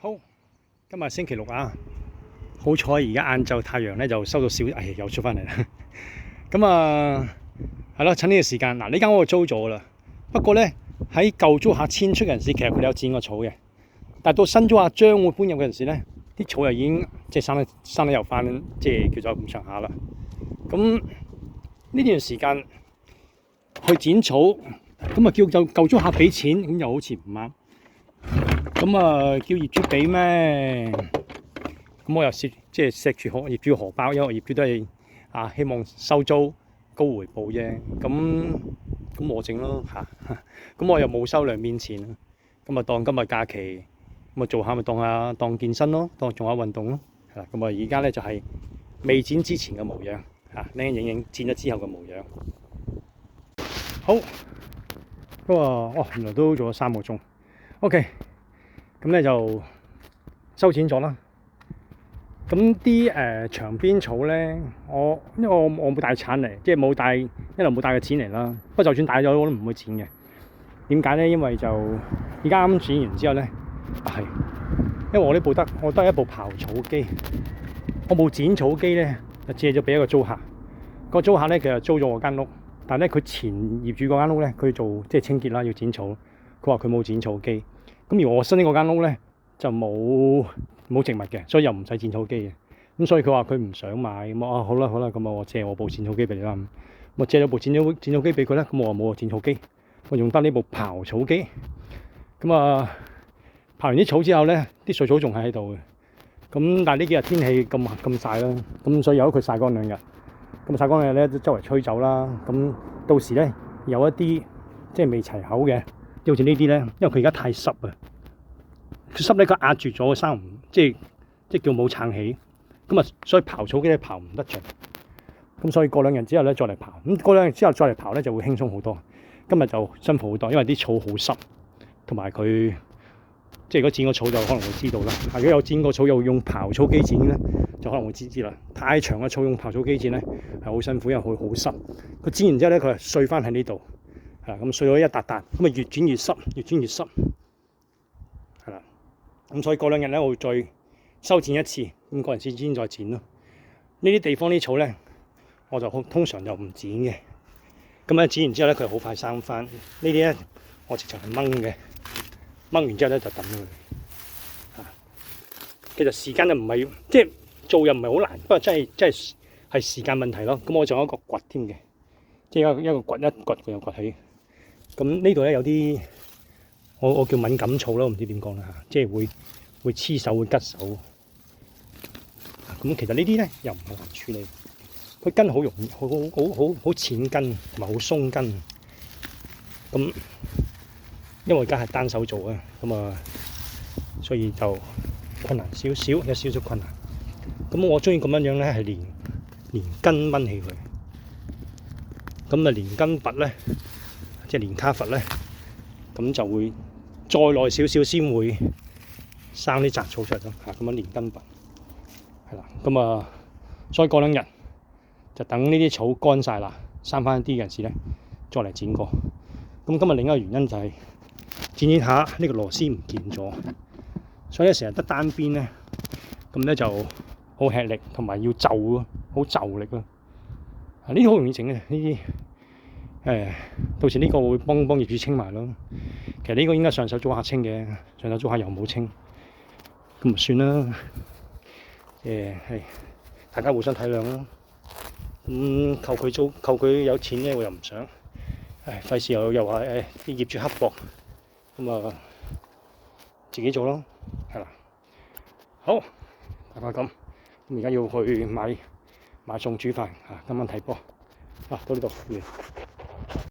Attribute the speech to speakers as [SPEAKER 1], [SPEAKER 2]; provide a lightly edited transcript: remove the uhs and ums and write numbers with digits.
[SPEAKER 1] 好，今日星期六啊，好彩而家晏晝太陽咧就收到少，又出翻嚟啦。咁啊，係咯，趁呢個時間，嗱呢間屋就租咗啦。不過咧喺舊租客遷出嗰陣時，其實佢哋有剪過草嘅。但係到新租客將會搬入嗰陣時咧，啲草又已經即係生得又翻，即係叫做咁上下啦。咁呢段時間去剪草，咁啊叫舊租客俾錢，咁又好似唔啱。咁啊，叫業主俾咩？咁我又即係錫住業主荷包，因為業主都係希望收租高回報啫。咁我整咯嚇，咁我又冇收兩邊錢，咁啊當今日假期，咁啊做下咪當健身咯，當做下運動咯。係啦，咁啊而家咧就係未剪之前嘅模樣嚇，靚靚影影剪咗之後嘅模樣。好，不過原來都做咗3個鐘。OK。咁咧就修剪咗啦。咁啲牆邊草咧，因為我冇帶鏟嚟，即係冇帶，一路冇帶個剪嚟啦。不過就算帶咗，我都唔會剪嘅。點解咧？因為就而家啱剪完之後咧，因為我得一部刨草機，我部剪草機咧就借咗俾一個租客。個租客咧佢就租咗我間屋，但係咧佢前業主嗰間屋咧，佢做即係清潔啦，要剪草。佢話佢冇剪草機。咁而我新嗰間屋咧就冇植物嘅，所以又唔使剪草機嘅。咁所以佢話佢唔想買，咁好啦，咁我借我部剪草機俾你啦。咁我借咗部剪草機俾佢咧，咁我冇個剪草機，我用翻呢部刨草機。咁啊刨完啲草之後咧，啲碎草仲喺度嘅。咁但係呢幾日天氣咁曬啦，咁所以由佢曬乾2日。咁曬乾2日咧，周圍吹走啦。咁到時咧有一啲即係未齊口嘅。好似呢啲咧，因為佢而家太濕啊，佢濕咧佢壓住咗，生唔即係叫冇撐起，咁啊，所以刨草機咧刨唔得盡，咁所以過2日之後咧再嚟刨，咁過2日之後再嚟刨咧就會輕鬆好多。今日就辛苦好多，因為啲草好濕，同埋佢即係如果剪個草就可能會知道啦。如果有剪個草又用刨草機剪咧，就可能會知啦。太長嘅草用刨草機剪咧係好辛苦，因為佢好濕，佢剪完之後咧佢係碎翻喺呢度。咁碎咗一笪笪，咁啊越剪越濕，係啦。咁所以過2日咧，我會再修剪一次，咁嗰陣時先再剪咯。呢啲地方啲草咧，我就通常就唔剪嘅。咁咧剪完之後咧，佢好快生翻。呢啲咧，我直情係掹嘅，掹完之後咧就抌咗佢。其實時間就唔係即係做又唔係好難，不過真係時間問題咯。咁我仲有一個掘添嘅，即係一個掘佢又掘起。咁呢度咧有啲我叫敏感草啦，唔知點講啦嚇，即係會黐手會拮手。咁其實呢啲咧又唔係難處理，佢根好容易，好淺根同埋好鬆根。咁因為而家係單手做啊，咁啊所以就困難有少少困難。咁我中意咁樣咧係連根掹起佢，咁啊連根拔咧。即係連卡佛咧，咁就會再耐少少先會生啲雜草出嚟咯。咁樣連根拔，係啦。咁啊，所以過2日就等呢啲草乾晒啦，生翻啲陣時咧，再嚟剪過。咁今日另一個原因就係剪下呢個螺絲唔見咗，所以成日得單邊咧，咁咧就好吃力，同埋要就咯，好就力咯。呢啲好容易整嘅呢啲。到時呢個會幫業主清埋咯。其實呢個應該上手租客清嘅，上手租客又冇清，咁唔算啦。大家互相體諒啦。扣佢有錢咧，我又唔想。費事又話啲業主刻薄，咁啊自己做咯，係啦。好，大概咁。咁而家要去買餸煮飯。今晚睇波。到呢度完。